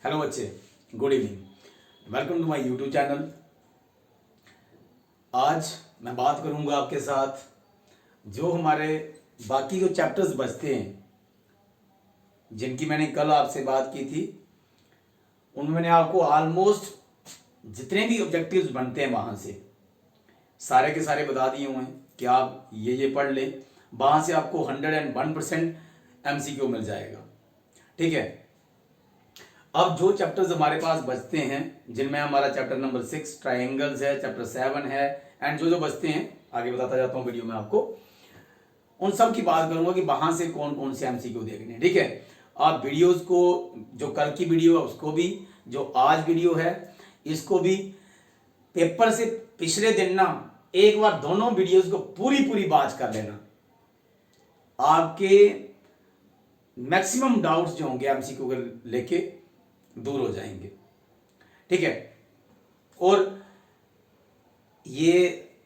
Hello बच्चे, good evening, welcome to my YouTube channel. आज मैं बात करूंगा आपके साथ जो हमारे बाकी जो चैप्टर्स बचते हैं, जिनकी मैंने कल आपसे बात की थी। उनमें मैंने आपको ऑलमोस्ट जितने भी ऑब्जेक्टिव्स बनते हैं वहां से सारे के सारे बता दिए हुए हैं कि आप ये पढ़ लें। वहां से आपको 101% MCQ मिल जाएगा। ठीक है, अब जो चैप्टर्स हमारे पास बचते हैं, जिनमें हमारा चैप्टर नंबर 6 ट्राइंगल्स है, चैप्टर 7 है, एंड जो बचते हैं आगे बताता जाता हूं वीडियो में आपको, उन सब की बात करूंगा कि वहां से कौन कौन से MCQ देखने हैं। ठीक है, आप वीडियोस को, जो कल की वीडियो है उसको भी, जो आज वीडियो है इसको भी, पेपर से पिछले दिन ना एक बार दोनों वीडियोस को पूरी बात कर लेना। आपके मैक्सिमम डाउट्स जो होंगे MCQ को लेके दूर हो जाएंगे। ठीक है, और ये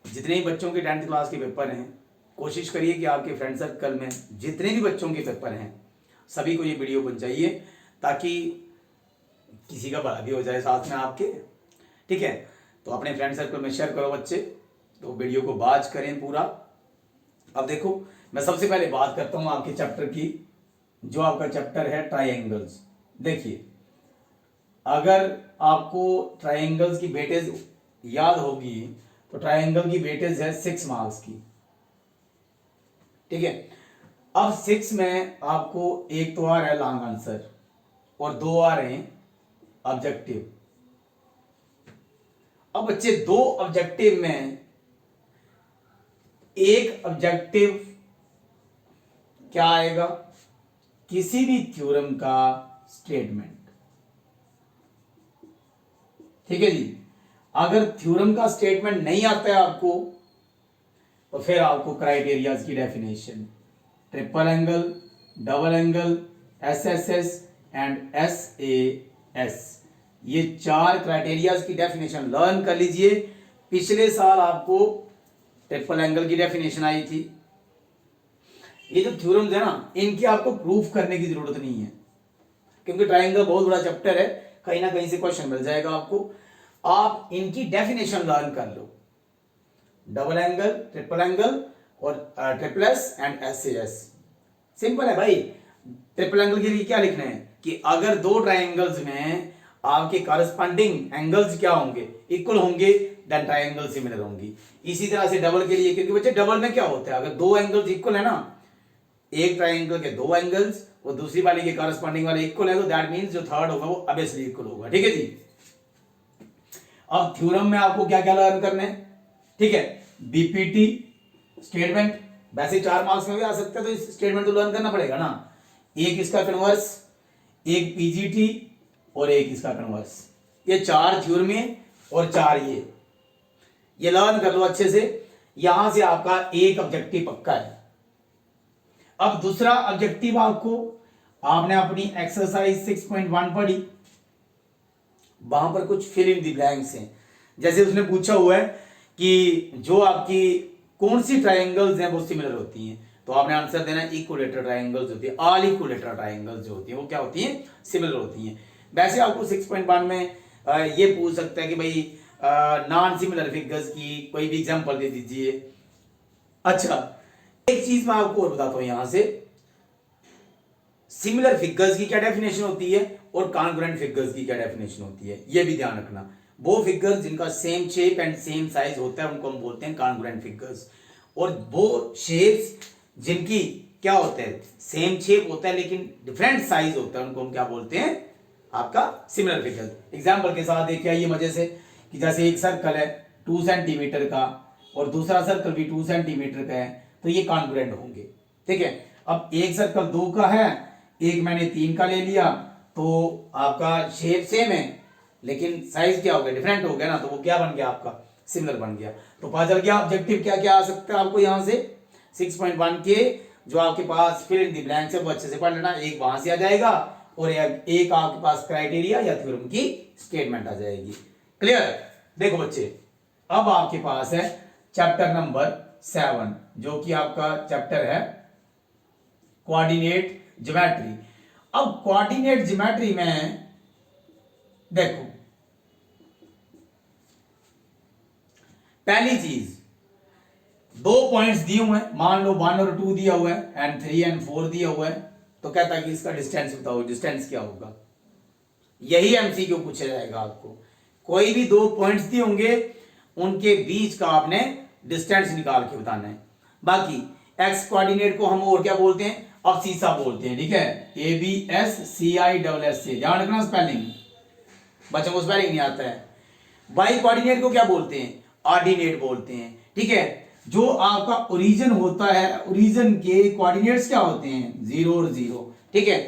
जितने भी बच्चों के 10th क्लास के पेपर हैं, कोशिश करिए कि आपके फ्रेंड सर्कल में जितने भी बच्चों के पेपर हैं सभी को ये वीडियो पहुंचाइए, ताकि किसी का भला भी हो जाए साथ में आपके। ठीक है, तो अपने फ्रेंड सर्कल में शेयर करो बच्चे, तो वीडियो को वॉच करें पूरा। अब देखो, मैं सबसे पहले बात करता हूं आपके चैप्टर की, जो आपका चैप्टर है ट्राइंगल्स। देखिए, अगर आपको ट्राइंगल्स की वेटेज याद होगी तो ट्राइंगल की वेटेज है 6 मार्क्स की। ठीक है, अब 6 में आपको एक तो आ रहा है लॉन्ग आंसर और 2 आ रहे हैं ऑब्जेक्टिव। अब बच्चे, 2 ऑब्जेक्टिव में एक ऑब्जेक्टिव क्या आएगा? किसी भी थ्योरम का स्टेटमेंट। ठीक है जी, अगर थ्योरम का स्टेटमेंट नहीं आता है आपको, तो फिर आपको क्राइटेरियाज की definition, triple angle, double angle, SSS and SAS, ये 4 क्राइटेरियाज की डेफिनेशन लर्न कर लीजिए। पिछले साल आपको ट्रिपल एंगल की डेफिनेशन आई थी। ये जो थ्योरम्स है ना, इनकी आपको प्रूफ करने की जरूरत नहीं है, क्योंकि ट्राइंगल बहुत बड़ा चैप्टर है, कहीं ना कहीं से क्वेश्चन मिल जाएगा आपको। आप इनकी डेफिनेशन लर्न कर लो, डबल एंगल, ट्रिपल एंगल और ट्रिपलेस एंड SAS। सिंपल है भाई। ट्रिपल एंगल के लिए क्या लिखना है कि अगर 2 ट्राइंगल्स में आपके करस्पॉन्डिंग एंगल्स क्या होंगे, इक्वल होंगे, देन ट्राइंगल सिमिलर होंगी। इसी तरह से डबल के लिए, क्योंकि बच्चे डबल में क्या होता है, अगर 2 एंगल्स इक्वल है ना, एक ट्राइंगल के 2 एंगल्स और दूसरी वाली के करस्पॉन्डिंग वाले इक्वल है, तो दैट मींस जो थर्ड होगा वो ऑब्वियसली इक्वल होगा। ठीक है जी। अब थ्योरम में आपको क्या क्या लर्न करने हैं? ठीक है, BPT स्टेटमेंट, वैसे 4 मार्क्स में भी आ सकता है, तो इस स्टेटमेंट तो लर्न करना पड़ेगा ना। एक इसका कन्वर्स, एक PGT और एक इसका कन्वर्स, ये 4 थ्योरम है और 4 ये लर्न कर लो अच्छे से। यहां से आपका एक ऑब्जेक्टिव पक्का है। अब दूसरा ऑब्जेक्टिव आपको, आपने अपनी एक्सरसाइज 6.1 पढ़ी, वहां पर कुछ फिल इन द ब्लैंक्स हैं। जैसे उसने पूछा हुआ है कि जो आपकी कौन सी ट्राइंगल्स हैं वो सिमिलर होती हैं, तो आपने आंसर देना है इक्विलेटरल ट्राइंगल्स होती है, ऑल इक्विलेटरल ट्राइंगल्स जो होती हैं वो क्या होती हैं? सिमिलर होती हैं। वैसे आपको 6.1 में ये पूछ सकता है कि भाई नॉन सिमिलर फिगर्स की कोई भी एग्जांपल दे दीजिए। अच्छा, एक चीज मैं आपको और बताता हूं यहां से, सिमिलर फिगर्स की क्या डेफिनेशन होती है और कॉन्ग्रुएंट फिगर्स की क्या डेफिनेशन होती है, यह भी ध्यान रखना। वो फिगर्स जिनका same shape and same size होता है उनको हम बोलते हैं कॉन्ग्रुएंट फिगर्स, और वो शेप्स जिनकी क्या होते हैं, सेम शेप होता है लेकिन डिफरेंट साइज होता है, उनको हम क्या बोलते हैं? आपका सिमिलर फिगर्स। एग्जाम्पल के साथ देखिए आइए मजे से, कि जैसे एक सर्कल है 2 सेंटीमीटर का और दूसरा सर्कल भी 2 सेंटीमीटर का है, तो ये कॉन्ग्रुएंट होंगे। ठीक है, अब एक सर्कल 2 का है, एक मैंने 3 का ले लिया, तो आपका शेप सेम है लेकिन साइज क्या हो गया? डिफरेंट हो गया ना, तो वो क्या बन गया? आपका सिमिलर बन गया। तो पता चल गया ऑब्जेक्टिव क्या क्या आ सकता है आपको यहां से 6.1 के, जो आपके पास फिल इन द ब्लैंक्स है वो अच्छे से पढ़ लेना। एक वहां से आ जाएगा और एक आपके पास क्राइटेरिया या थ्योरम की स्टेटमेंट आ जाएगी। क्लियर? देखो बच्चे, अब आपके पास है चैप्टर नंबर 7, जो कि आपका चैप्टर है कोऑर्डिनेट ज्योमेट्री। अब कोऑर्डिनेट ज्योमेट्री में देखो पहली चीज, 2 पॉइंट्स दिए हुए हैं, मान लो 1 और 2 दिया हुआ है एंड 3 एंड 4 दिया हुआ है, तो कहता है कि इसका डिस्टेंस बताओ, डिस्टेंस क्या होगा। यही एमसीक्यू पूछा जाएगा आपको। कोई भी 2 पॉइंट्स दिए होंगे, उनके बीच का आपने डिस्टेंस निकाल के बताना है। बाकी एक्स कोऑर्डिनेट को हम और क्या बोलते हैं, अब सीसा बोलते हैं, ठीक है, ABSCISS से ध्यान रखना स्पेलिंग, बच्चों को स्पेलिंग नहीं आता है। वाई कोऑर्डिनेट को क्या बोलते हैं, ऑर्डिनेट बोलते हैं, ठीक है। जो आपका ओरिजिन होता है, ओरिजिन के कोऑर्डिनेट्स क्या होते हैं, 0 और 0, ठीक है।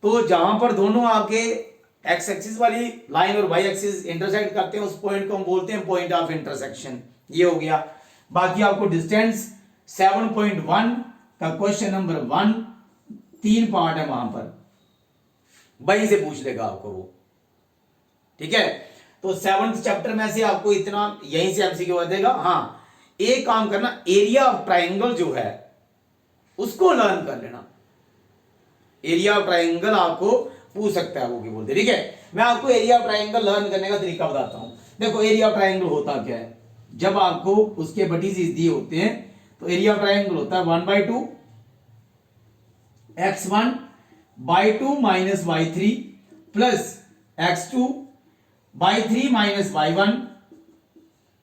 तो जहां पर दोनों आपके एक्स एक्सिस वाली लाइन और वाई एक्सिस इंटरसेक्ट करते हैं, उस पॉइंट को हम बोलते हैं पॉइंट ऑफ इंटरसेक्शन। ये हो गया। बाकी आपको डिस्टेंस 7.1 का क्वेश्चन नंबर 1 3 पार्ट है, वहां पर वहीं से पूछ लेगा आपको वो, ठीक है। तो 7th चैप्टर में से आपको इतना यहीं से एमसीक्यू बचेगा। हाँ, एक काम करना, एरिया ऑफ ट्राइंगल जो है उसको लर्न कर लेना। एरिया ऑफ ट्राइंगल आपको पूछ सकता है वो क्या बोलते, ठीक है। मैं आपको एरिया ऑफ ट्राइंगल लर्न करने का तरीका बताता हूं। देखो एरिया ऑफ ट्राइंगल होता क्या है, जब आपको उसके वर्टिसेस दिए होते हैं तो एरिया ऑफ ट्राइंगल होता है 1/2 x1/2 minus y3 plus x2/3 minus y1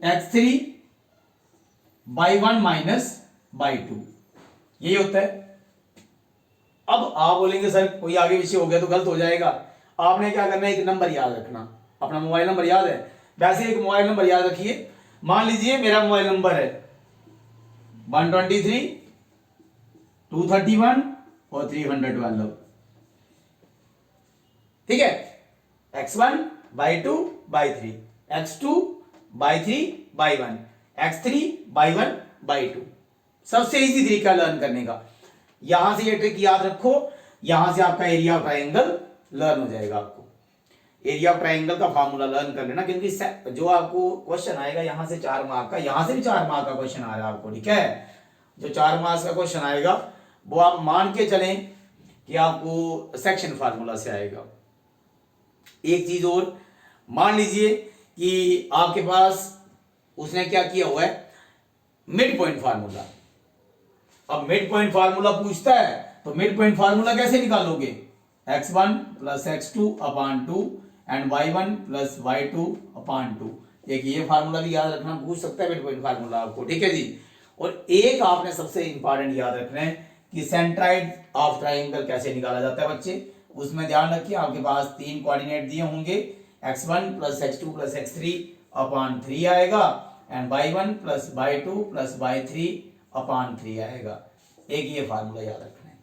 x3/1 minus y2, यही होता है। अब आप बोलेंगे सर कोई आगे विषय हो गया तो गलत हो जाएगा। आपने क्या करना है, एक नंबर याद रखना, अपना मोबाइल नंबर याद है, वैसे एक मोबाइल नंबर याद रखिए। मान लीजिए मेरा मोबाइल नंबर है 123 231 और 312, ठीक है। x1/2/3, x2/3/1, x3/1/2। सबसे इजी तरीका लर्न करने का। यहां से ये ट्रिक याद रखो, यहां से आपका एरिया ऑफ ट्राइंगल लर्न हो जाएगा। आपको एरिया ऑफ ट्राइंगल का फार्मूला लर्न कर लेना, क्योंकि जो आपको क्वेश्चन आएगा यहां से 4 मार्क का, यहां से भी 4 मार्क का क्वेश्चन आ रहा है आपको, ठीक है। जो 4 मार्क्स का क्वेश्चन आएगा वो आप मान के चलें कि आपको सेक्शन फार्मूला से आएगा। एक चीज और, मान लीजिए कि आपके पास उसने क्या किया हुआ है, मिड पॉइंट फार्मूला। अब मिड पॉइंट फार्मूला पूछता है तो मिड पॉइंट फार्मूला कैसे निकालोगे, x1 plus x2/2 and y1 plus y2/2। देखिए ये फार्मूला भी याद रखना, पूछ सकता है मिड पॉइंट फार्मूला आपको, ठीक है जी। और एक आपने सबसे इंपॉर्टेंट याद रखना है कि सेंट्राइड ऑफ ट्राइंगल कैसे निकाला जाता है बच्चे। उसमें ध्यान रखिए आपके पास 3 कोऑर्डिनेट दिए होंगे, x1 plus x2 plus x3/3 आएगा and y1 plus y2 plus y3/3 आएगा। एक ये फार्मूला याद रखना है,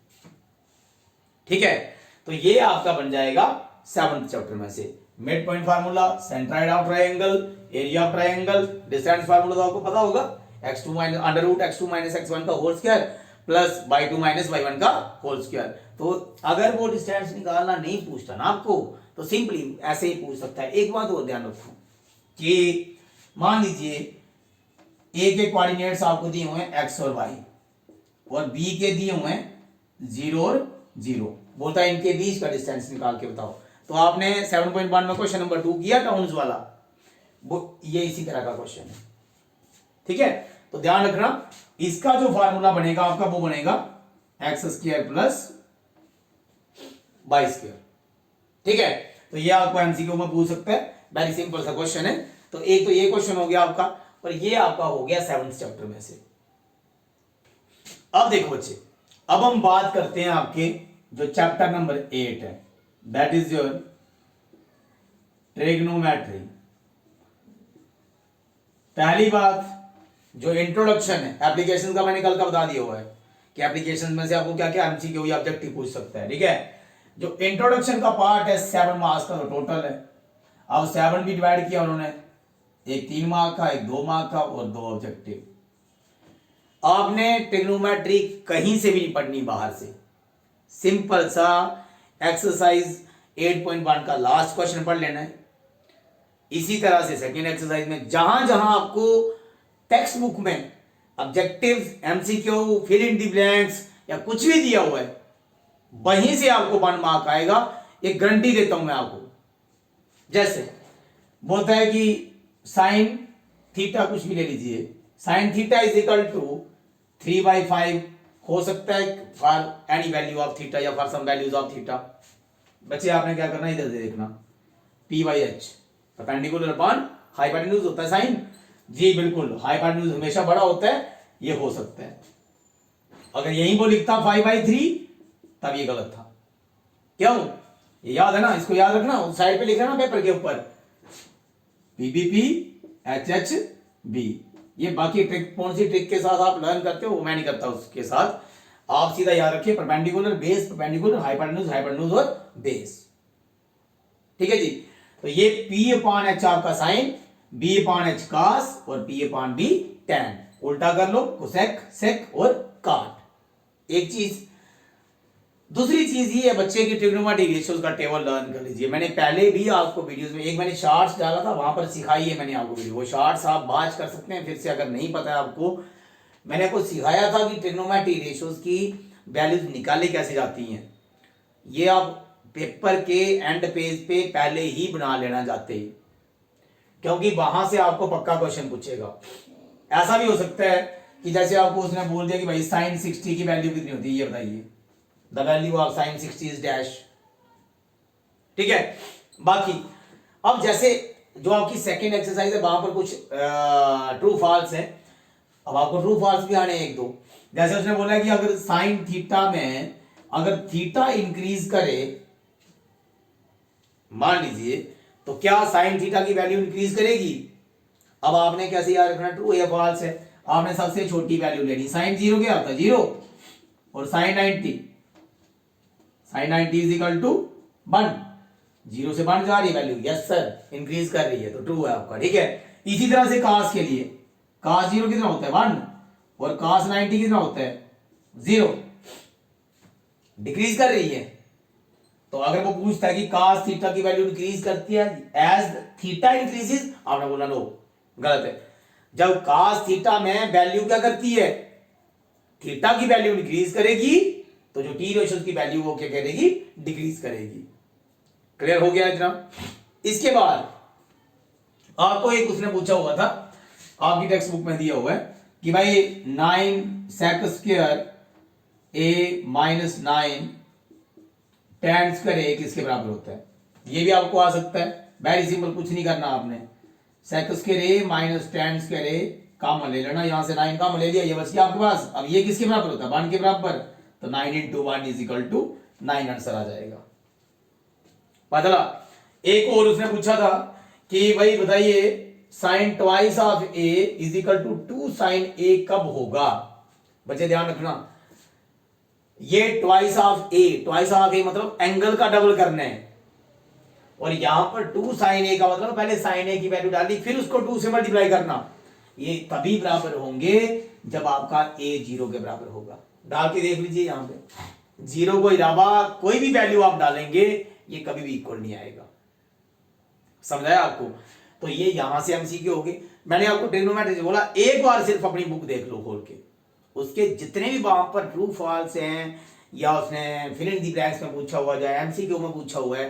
ठीक है। तो ये आपका बन जाएगा 7th चैप्टर में से mid point formula, centroid of triangle, area of triangle, distance formula तो आपको पता होगा, x2 minus √x2 minus x1 का whole square plus y2 minus y1 का होल स्क्वायर। तो अगर वो डिस्टेंस निकालना नहीं पूछता ना आपको, तो सिंपली ऐसे ही पूछ सकता है। एक बात और ध्यान रखो कि मान लीजिए ए के कोऑर्डिनेट्स आपको दिए हुए हैं x और y, और बी के दिए हुए हैं 0 और 0, बोलता है इनके बीच का डिस्टेंस निकाल के बताओ। तो आपने 7.1 में क्वेश्चन नंबर 2 किया टाउन्स वाला, वो ये इसी तरह का क्वेश्चन है, ठीक है। तो ध्यान रखना, इसका जो फार्मूला बनेगा आपका वो बनेगा x² प्लस y², ठीक है। तो ये आपको एमसीक्यू में पूछ सकता है, वेरी सिंपल सा क्वेश्चन है। तो एक तो ये क्वेश्चन हो गया आपका, और ये आपका हो गया 7th चैप्टर में से। अब देखो बच्चे, अब हम बात करते हैं आपके जो चैप्टर नंबर 8 है, दैट इज योर ट्रिग्नोमेट्री। पहली बात जो इंट्रोडक्शन है, एप्लीकेशन का मैंने कल का बता दिया हुआ है कि एप्लीकेशन में से आपको क्या क्या एमसीक्यू या ऑब्जेक्टिव पूछ सकता है, ठीक है। जो इंट्रोडक्शन का पार्ट है 7 मार्क्स का टोटल है। अब 7 भी डिवाइड किया उन्होंने, एक 3 मार्क का, एक 2 मार्क का और 2 ऑब्जेक्टिव। आपने ट्रिग्नोमेट्री कहीं से भी नहीं पढ़नी बाहर से, सिंपल सा एक्सरसाइज 8.1 का लास्ट क्वेश्चन पढ़ लेना है। इसी तरह से सेकेंड एक्सरसाइज में जहां जहां आपको टेक्स्ट बुक में objective, MCQ, fill in the blanks या कुछ भी दिया हुआ है, वहीं से आपको 1 मार्क आएगा, एक गारंटी देता हूं मैं आपको। जैसे बोलता है कि साइन थीटा कुछ भी ले लीजिए, sine theta is equal to 3/5 हो सकता है for any value of theta या for some values of theta. बच्चे आपने क्या करना है, इधर से देखना, P/H परपेंडिकुलर अपॉन हाइपोटेन्यूज होता है साइन। जी बिल्कुल, हाइपोटेन्यूज हमेशा बड़ा होता है, ये हो सकता है। अगर यही वो लिखता 5/3 तब ये गलत था। क्यों? ये याद है ना, इसको याद रखना, उस साइड पे लिखना पेपर के ऊपर PPP HHB। ये बाकी ट्रिक, कौन सी ट्रिक के साथ आप लर्न करते हो वो मैं नहीं करता उसके साथ, आप सीधा याद रखिए perpendicular base, perpendicular hypotenuse, hypotenuse और बेस। ठीक है जी। तो ये P/H आपका साइन, B/H cos और P/B tan। उल्टा कर लो, कोसेक, सेक और काट। एक चीज, दूसरी चीज ये है बच्चे की ट्रिग्नोमेट्रिक रेशियोज का टेबल लर्न कर लीजिए। मैंने पहले भी आपको वीडियोस में, एक मैंने शॉर्ट्स डाला था, वहां पर सिखाई है मैंने आपको वीडियो, वो शॉर्ट्स आप बाज कर सकते हैं फिर से अगर नहीं पता है आपको। मैंने आपको सिखाया था कि ट्रिग्नोमेट्रिक रेशियोज की वैल्यूज निकाली कैसे जाती हैं। ये आप पेपर के एंड पेज पे पहले ही बना लेना चाहते हैं, क्योंकि वहां से आपको पक्का क्वेश्चन पूछेगा। ऐसा भी हो सकता है कि जैसे आपको उसने बोल दिया कि भाई साइन 60 की वैल्यू कितनी होती है, ये बताइए, the value of sine 60 is dash. ठीक है। बाकी अब जैसे जो आपकी सेकेंड एक्सरसाइज है वहां पर कुछ ट्रू फॉल्स है, अब आपको ट्रू फॉल्स भी आने एक दो। जैसे उसने बोला कि अगर साइन थीटा में अगर थीटा इंक्रीज करे, मान लीजिए, तो क्या साइन थीटा की वैल्यू इंक्रीज करेगी? अब आपने कैसे याद रखना, ट्रू या फॉल्स है। आपने सबसे छोटी वैल्यू लेनी, साइन 0 क्या होता है 0, और साइन 90 इज इक्वल टू 1, 0 से 1 जा रही है वैल्यू, यस सर इंक्रीज कर रही है, तो ट्रू है आपका। ठीक है। इसी तरह से cos के लिए, cos 0 कितना होता है 1, और cos 90 कितना होता है 0, डिक्रीज कर रही है। तो अगर वो पूछता है कि cos थीटा की वैल्यू इंक्रीज करती है एज थीटा इंक्रीजेस, आपने बोला नो, गलत है। जब cos थीटा में वैल्यू क्या करती है, थीटा की वैल्यू इंक्रीज करेगी, तो जो टी रेशियो की वैल्यू वो क्या करेगी, डिक्रीज करेगी। क्लियर हो गया इतना? इसके बाद आपको एक उसने पूछा हुआ था, आपकी टेक्स्ट बुक में दिया हुआ है कि भाई 9 sec square a minus 9 tan square a किसके बराबर होता है। ये भी आपको आ सकता है, वेरी सिंपल, कुछ नहीं करना आपने, sec square a minus tan square a common ले लेना, यहां से 9 कॉमन ले लिया, ये बच गया आपके पास। अब ये किसके बराबर होता है 1 के बराबर, तो 9 into 1 is equal to 9 answer आ जाएगा। बदला एक और उसने पूछा था कि भाई बताइए sine twice of A is equal to 2 sine A कब होगा। बच्चे ध्यान रखना, ये ट्वाइस ऑफ ए मतलब एंगल का डबल करना है, और यहां पर 2 साइन ए का मतलब पहले साइन ए की वैल्यू डाली फिर उसको 2 से मल्टीप्लाई करना। ये तभी बराबर होंगे जब आपका ए 0 के बराबर होगा। डाल के देख लीजिए, यहां पे 0 को अलावा कोई भी वैल्यू आप डालेंगे ये कभी भी इक्वल नहीं आएगा। समझाया आपको? तो ये यहां से एमसीक्यू हो गए। मैंने आपको ट्रिग्नोमेट्री बोला, एक बार सिर्फ अपनी बुक देख लो खोल के, उसके जितने भी वहां पर ट्रू फॉल्स हैं या उसने फिल इन द ब्लैंक्स में पूछा हुआ है, एमसीक्यू में पूछा हुआ है,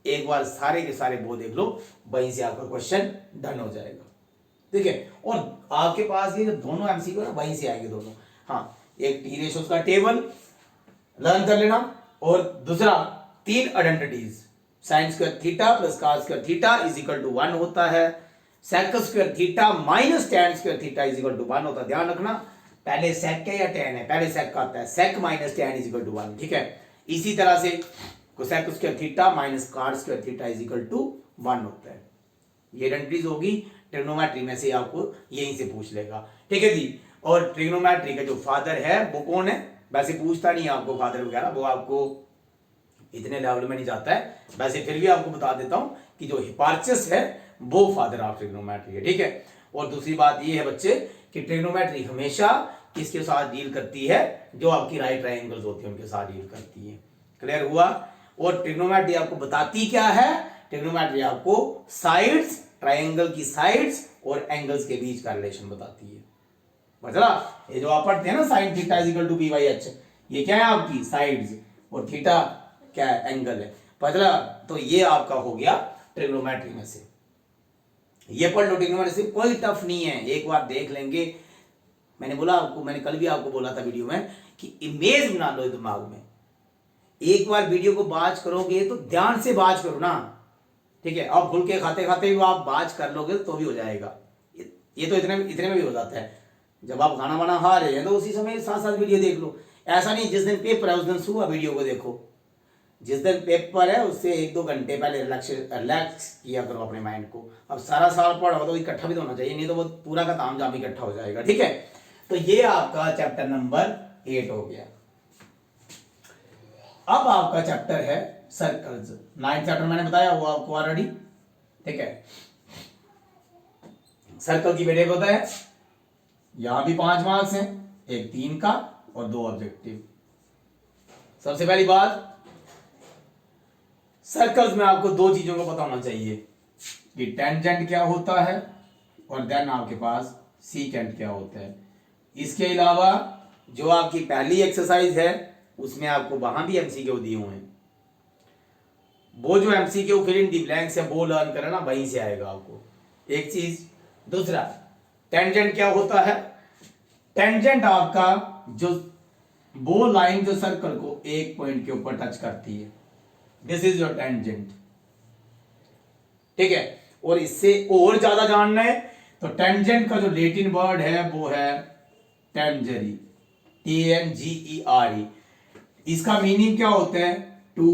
एक बार सारे के सारे वो देख लो, वहीं से आपका क्वेश्चन डन हो जाएगा। ठीक है। और आपके पास ये जो दोनों एमसीक्यू है वहीं से आएंगे दोनों। हाँ, एक टी रेशियोज का टेबल लर्न कर लेना, और दूसरा 3 identities, sine square theta plus cos square theta is equal to 1 होता है, sec square theta minus tan square theta is equal to 1 होता है। ध्यान रखना, पहले सेक है या टैन है, पहले सेक का आता है, sec minus tan is equal to 1। ठीक है। इसी तरह से cosec square theta minus cot square theta is equal to 1 होता है। ये आइडेंटिटीज होगी, ट्रिग्नोमेट्री में से आपको यहीं से पूछ लेगा। ठीक है जी। और ट्रिग्नोमेट्री का जो फादर है वो कौन है, वैसे पूछता नहीं है आपको फादर वगैरह, वो आपको इतने लेवल में नहीं जाता है, वैसे फिर भी आपको बता देता हूं कि जो हिपार्चियस है वो फादर ऑफ ट्रिग्नोमेट्री है। ठीक है। और दूसरी बात ये है बच्चे कि ट्रिग्नोमेट्री हमेशा किसके साथ डील करती है, जो आपकी राइट ट्रायंगल्स होती है उनके साथ डील करती है। क्लियर हुआ? और ट्रिग्नोमेट्री आपको बताती क्या है, ट्रिग्नोमेट्री आपको साइड्स, ट्रायंगल की साइड्स और एंगल्स के बीच का रिलेशन बताती है। मतलब ये जो आप पढ़ते हैं ना sine theta is equal to B by H, ये क्या है आपकी साइड्स, और थीटा क्या है, एंगल है। मतलब तो ये आपका हो गया ट्रिग्नोमेट्री में से। ये पढ़ लो, ट्रिग्नोमेट्री से कोई टफ नहीं है, एक बार देख लेंगे। मैंने बोला आपको, मैंने कल भी आपको बोला था वीडियो में कि इमेज बना लो दिमाग में। एक बार वीडियो को बाज करोगे तो ध्यान से बाज करो ना, ठीक है। अब भूल के खाते खाते भी आप बाज कर लोगे तो भी हो जाएगा। ये तो इतने में भी हो जाता है। जब आप खाना वाना खा रहे हैं तो उसी समय साथ साथ वीडियो देख लो। ऐसा नहीं जिस दिन पेपर है उस दिन सुबह वीडियो को देखो। जिस दिन पेपर है उससे 1-2 घंटे पहले रिलैक्स किया करो अपने माइंड को। अब सारा साल पढ़ो तो इकट्ठा भी तो होना चाहिए, नहीं तो वो पूरा का तामझाम इकट्ठा हो जाएगा, ठीक है। तो ये आपका चैप्टर नंबर 8 हो गया। अब आपका चैप्टर है सर्कल्स। 9th चैप्टर मैंने बताया वो आपको ऑलरेडी, ठीक है। सर्कल की बेटे होता है, यहां भी 5 मार्क्स हैं, एक 3 का और 2 ऑब्जेक्टिव। सबसे पहली बात, सर्कल्स में आपको 2 चीजों को पता होना चाहिए कि टेंजेंट क्या होता है और देन आपके पास सीकेंट क्या होता है। इसके अलावा जो आपकी पहली एक्सरसाइज है उसमें आपको वहां भी एमसीक्यू दिए हुए हैं। वो जो MCQ fill in the blanks है वो लर्न करना, वहीं से आएगा आपको एक चीज। दूसरा, टेंजेंट क्या होता है? टेंजेंट आपका जो वो लाइन जो सर्कल को एक पॉइंट के ऊपर टच करती है, दिस इज योर टेंजेंट, ठीक है। और इससे और ज्यादा जानना है तो टेंजेंट का जो लैटिन वर्ड है वो है टेंजरी, TNGERE। इसका मीनिंग क्या होता है? To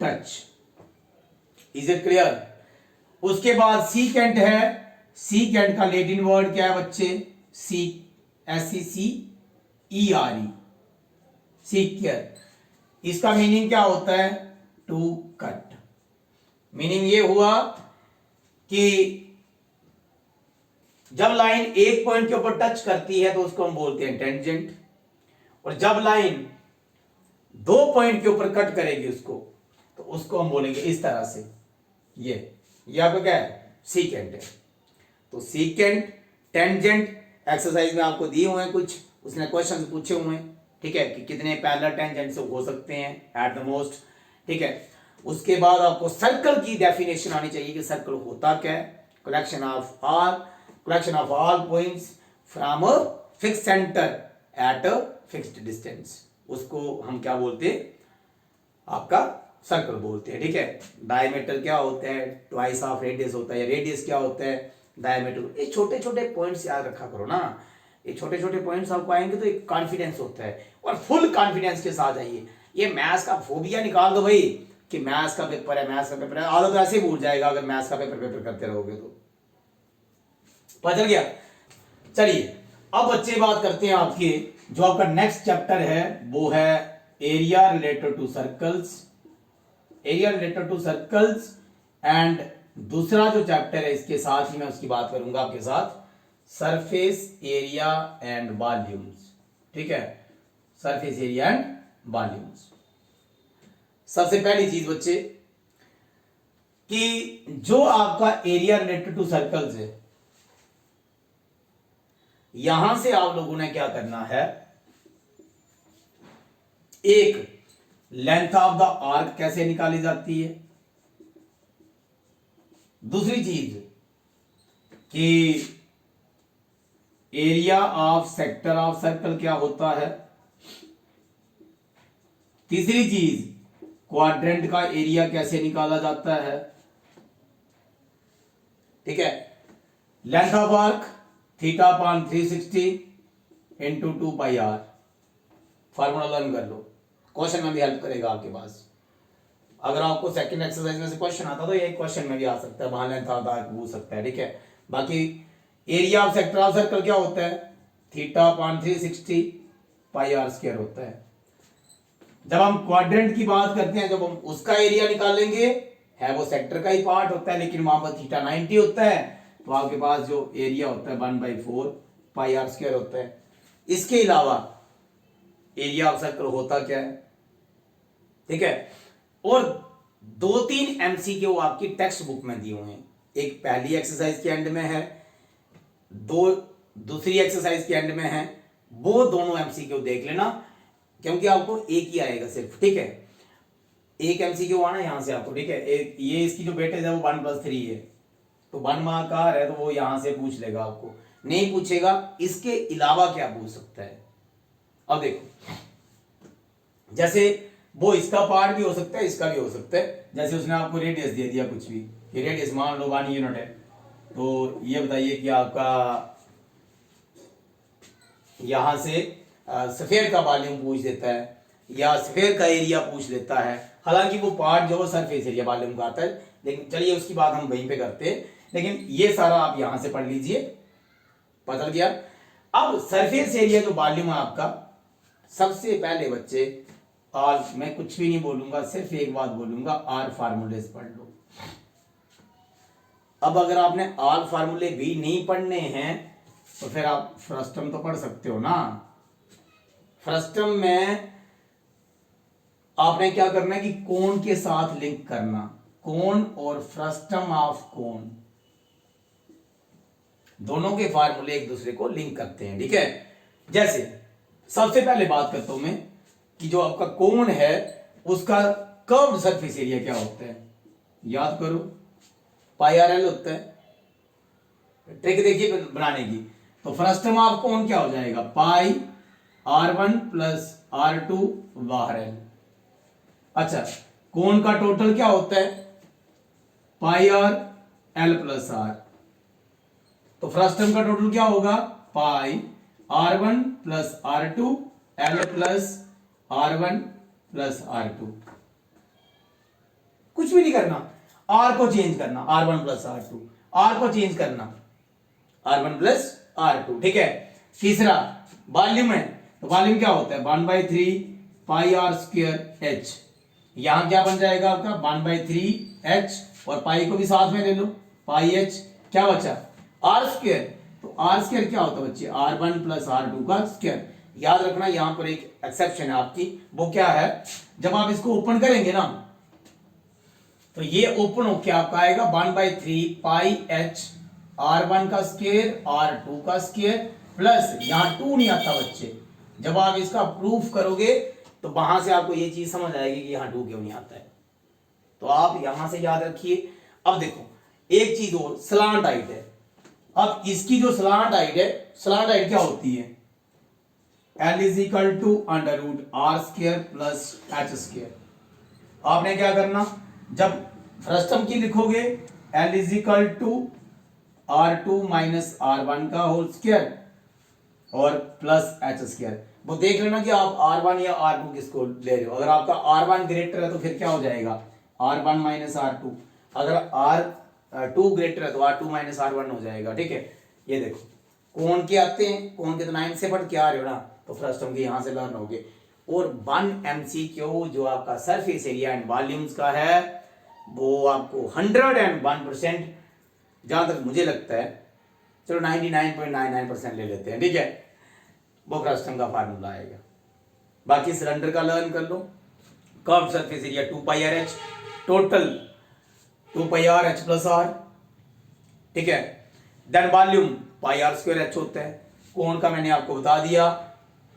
touch. Is it clear? उसके बाद सीकेंट है। सीकेंट का लैटिन वर्ड क्या है बच्चे? SECERE, सीक्यर। इसका मीनिंग क्या होता है? To cut. मीनिंग ये हुआ कि जब लाइन एक पॉइंट के ऊपर टच करती है तो उसको हम बोलते हैं टेंजेंट, और जब लाइन 2 पॉइंट के ऊपर कट करेगी उसको तो उसको हम बोलेंगे इस तरह से। ये आपका क्या है? सीकेंट है। तो सीकेंट, टेंजेंट एक्सरसाइज में आपको दिए हुए हैं कुछ, उसने क्वेश्चन पूछे हुए हैं, ठीक है, कि कितने पैरेलल टेंजेंट से हो सकते हैं एट द मोस्ट, ठीक है। उसके बाद आपको सर्कल की डेफिनेशन आनी चाहिए कि सर्कल होता क्या है। Collection of all points from a fixed centre at a fixed distance, उसको हम क्या बोलते हैं? आपका सर्कल बोलते हैं, ठीक है। डायमीटर क्या होता है? ट्वाइस ऑफ रेडियस होता है। रेडियस क्या होता है? डायमीटर। ये छोटे छोटे पॉइंट्स याद रखा करो ना। ये छोटे छोटे पॉइंट्स आपको आएंगे तो एक कॉन्फिडेंस होता है, और फुल कॉन्फिडेंस के साथ आइए। ये मैथ्स का फोबिया निकाल दो भाई कि मैथ्स का पेपर है, मैथ्स का पेपर है। आधा तो ऐसे ही भूल जाएगा अगर मैथ्स का पेपर करते रहोगे तो। पता चल गया? चलिए अब बच्चे बात करते हैं आपके जो आपका नेक्स्ट चैप्टर है वो है area related to circles. Area related to circles and दूसरा जो चैप्टर है इसके साथ ही मैं उसकी बात करूंगा आपके साथ, सरफेस एरिया एंड वॉल्यूम्स, ठीक है। Surface area and volumes. सबसे पहली चीज बच्चे कि जो आपका एरिया रिलेटेड टू सर्कल्स है, यहां से आप लोगों ने क्या करना है, एक लेंथ ऑफ द आर्क कैसे निकाली जाती है, दूसरी चीज कि area of sector of circle क्या होता है, तीसरी चीज क्वाड्रेंट का एरिया कैसे निकाला जाता है, ठीक है। Length of arc θ/360 into 2πr, formula learn कर लो, क्वेश्चन में भी हेल्प करेगा आपके पास। अगर आपको सेकंड एक्सरसाइज में से क्वेश्चन आता तो ये क्वेश्चन में भी आ सकता है, वहां लेंथ ऑफ आर्क पूछ सकता है, ठीक है। बाकी area of sector of circle क्या होता है? θ/360 πr² होता है। जब हम क्वाड्रेंट की बात करते हैं, जब हम उसका एरिया निकालेंगे, है वो सेक्टर का ही पार्ट होता है, लेकिन वहां पर θ90 होता है, तो आपके पास जो एरिया होता है 1/4 πr² होता है। इसके अलावा एरिया ऑफ सर्कल होता क्या है, ठीक है। और 2-3 MCQ आपकी टेक्स्ट बुक में दिए हुए हैं। एक पहली एक्सरसाइज के एंड में है, दूसरी एक्सरसाइज के एंड में है। वो दोनों MCQ देख लेना, क्योंकि आपको एक ही आएगा सिर्फ, ठीक है। एक एमसीक्यू आना यहाँ से आपको, ठीक है। एक ये इसकी जो वेटेज है वो 1+3 है, तो 1 मार्क का है तो वो यहाँ से पूछ लेगा आपको, नहीं पूछेगा। इसके अलावा क्या पूछ सकता है, अब देखो, जैसे वो इसका पार्ट भी हो सकता है, इसका भी हो सकता है। जैसे उसने आपको रेडियस दे दिया कुछ भी, ये रेडियस मान लो 1 यूनिट है, तो ये बताइए कि आपका यहां से स्फीयर का वॉल्यूम पूछ देता है या स्फीयर का एरिया पूछ लेता है। हालांकि वो पार्ट जो सरफेस एरिया वॉल्यूम का आता है, लेकिन चलिए उसकी बात हम वहीं पे करते हैं। लेकिन ये सारा आप यहां से पढ़ लीजिए, पता गया। अब सरफेस एरिया जो वॉल्यूम है आपका, सबसे पहले बच्चे, आज मैं कुछ भी नहीं बोलूंगा, सिर्फ एक बात बोलूंगा, आर फार्मूले पढ़ लो। अब अगर आपने आर फार्मूले भी नहीं पढ़ने हैं तो फिर आप फ्रस्टम तो पढ़ सकते हो ना। फ्रस्टम में आपने क्या करना है कि कोण के साथ लिंक करना, कोण और फ्रस्टम ऑफ कोण, दोनों के फार्मूले एक दूसरे को लिंक करते हैं, ठीक है। जैसे सबसे पहले बात करता हूं मैं कि जो आपका कोण है उसका कर्व्ड सरफेस एरिया क्या होता है, याद करो, पाई आर एल होता है। ट्रिक देखिए बनाने की, तो फ्रस्टम ऑफ कोण क्या हो जाएगा, पाई R1 प्लस R2 बाहर एल। अच्छा, कोण का टोटल क्या होता है, पाई आर एल प्लस आर, तो फ्रस्टम का टोटल क्या होगा, पाई R1 plus R2 L plus R1 plus R2। कुछ भी नहीं करना, R को चेंज करना, R1 प्लस R2, R को चेंज करना, R1 प्लस R2, ठीक है। तीसरा वॉल्यूम है, तो वॉल्यूम क्या होता है, 1/3 पाई आर स्क्वायर एच। यहां क्या बन जाएगा आपका 1/3 एच, और पाई को भी साथ में ले लो, पाई एच, क्या बचा आर स्क्वायर। तो आर स्क्वायर क्या होता है बच्चे, R1 प्लस R2 का स्क्वायर। याद रखना यहां पर एक एक्सेप्शन है आपकी, वो क्या है, जब आप इसको ओपन करेंगे ना, तो ये ओपन होके आपका आएगा 1/3 पाई एच R1 का स्क्वायर R2 का स्क्वायर प्लस, यहां 2 नहीं आता बच्चे, जब आप इसका प्रूफ करोगे तो वहां से आपको ये चीज समझ आएगी कि यहां 2 क्यों नहीं आता है, तो आप यहां से याद रखिए। अब देखो एक चीज और, स्लांट हाइट है। अब इसकी जो स्लांट हाइट है, स्लांट हाइट क्या होती है, L is equal to under root R square plus H square. आपने क्या करना, जब फ्रस्टम की लिखोगे L is equal to R2 minus R1 का होल स्क्वायर और प्लस एच स्क्वायर। वो देख लेना कि आप R1 या R2 किसको ले रहे हो। अगर आपका R1 ग्रेटर है तो फिर क्या हो जाएगा, R1 माइनस R2। अगर R2 ग्रेटर है तो R2 माइनस R1 हो जाएगा, ठीक है। ये देखो कोण के आते हैं, कोण के तो 9 से पढ़ के आ रहे हो ना, तो फर्स्ट के यहां से लर्न हो गए। और 1 MCQ जो आपका सरफेस एरिया एंड वॉल्यूम्स का है, वो आपको 101% जहां तक मुझे लगता है, चलो 99.99% ले लेते हैं, ठीक है, वो फ्रस्टम का फार्मूला आएगा। बाकी सिलेंडर का लर्न कर लो, curve surface area 2 pi R H, total 2 pi R H plus R, ठीक है। Then volume pi R square H होता है। कोण का मैंने आपको बता दिया।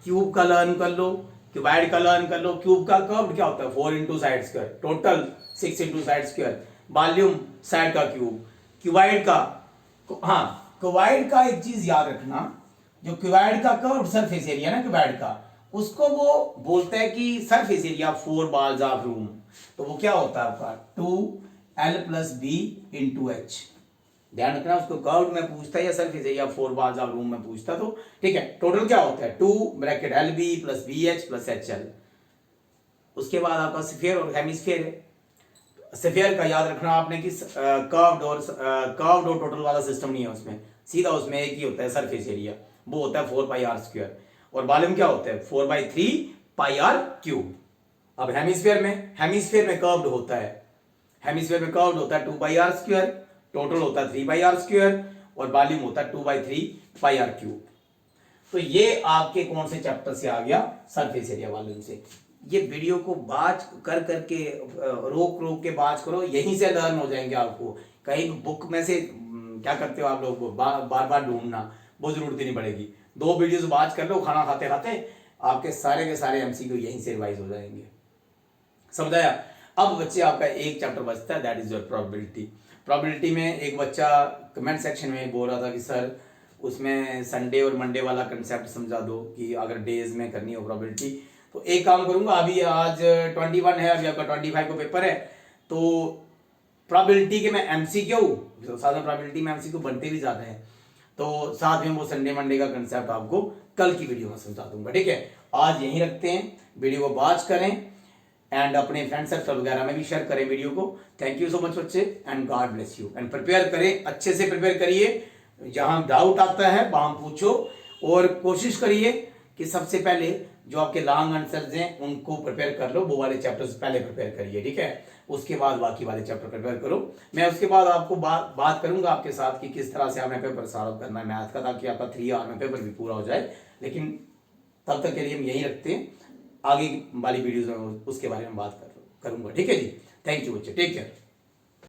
क्यूब का लर्न कर लो, क्यूबाइड का लर्न कर लो। क्यूब का कर्व क्या होता है, 4 into side square, total 6 into side square. Volume side का क्यूब। क्यूबाइड का, हाँ क्यूबाइड का एक चीज याद रखना, जो क्यूबाइड का कर्व सरफेस एरिया ना क्यूबाइड का, उसको वो बोलता है कि surface area 4 balls of room. तो वो क्या होता है आपका 2L plus B into H. ध्यान रखना, उसको कर्व में पूछता है या surface area 4 balls of room में पूछता, तो ठीक है। टोटल क्या होता है 2 bracket L B plus B H plus H L. उसके बाद आपका स्फीयर और हेमिस्फीयर है। स्फीयर का याद रखना आपने कि कर्व्ड और टोटल वाला सिस्टम नहीं है उसमें, सीधा उसमें एक ही होता है सरफेस एरिया, वो होता है 4 पाई आर स्क्वायर। और वॉल्यूम क्या होता है 4/3 पाई आर क्यूब। अब हेमिस्फीयर में कर्व्ड होता है, हेमिस्फीयर में कर्व्ड होता है 2 पाई आर स्क्वायर, टोटल होता है 3 पाई आर स्क्वायर, और वॉल्यूम होता है 2/3 पाई आर क्यूब। तो ये आपके कौन से चैप्टर से आ गया, सरफेस एरिया वॉल्यूम से। ये वीडियो को बाज कर करके रोक रोक के बाज करो, यहीं से लर्न हो जाएंगे आपको। कहीं बुक में से क्या करते हो आप लोग बार बार ढूंढना, वो जरूरत ही नहीं पड़ेगी। 2 वीडियोस बाज कर लो खाना खाते खाते, आपके सारे के सारे एमसीक्यू यहीं से रिवाइज हो जाएंगे। समझाया। अब बच्चे आपका एक चैप्टर बचता है, that is your probability. Probability में एक बच्चा कमेंट सेक्शन में बोल रहा था कि सर उसमें संडे और मंडे वाला कंसेप्ट समझा दो कि अगर डेज में करनी हो प्रोबेबिलिटी। तो एक काम करूंगा, अभी आज 21 है, अभी आपका 25 को पेपर है, तो प्रोबेबिलिटी के मैं एमसीक्यू, साधारण प्रोबेबिलिटी में एमसीक्यू बनते भी ज्यादा है, तो साथ में वो संडे मंडे का कंसेप्ट आपको कल की वीडियो में समझा दूंगा। ठीक है, आज यहीं रखते हैं, वीडियो को वॉच करें एंड अपने फ्रेंड सर्कल वगैरह में भी शेयर करें वीडियो को। थैंक यू सो मच बच्चे and God bless you. And prepare करें, अच्छे से प्रिपेयर करिए, जहां डाउट आता है वहां पूछो और कोशिश करिए कि सबसे पहले जो आपके लॉन्ग आंसर्स हैं उनको प्रिपेयर कर लो, वो वाले चैप्टर्स पहले प्रिपेयर करिए। ठीक है, उसके बाद बाकी वाले चैप्टर प्रिपेयर करो। मैं उसके बाद आपको बात करूंगा आपके साथ कि किस तरह से हमें पेपर सॉल्व करना है मैथ का, ताकि आपका 3 आवर में पेपर भी पूरा हो जाए। लेकिन तब तक के लिए हम यही रखते हैं, आगे वाली वीडियोज में उसके बारे में बात करूंगा। ठीक है जी, थैंक यू बच्चे, टेक केयर।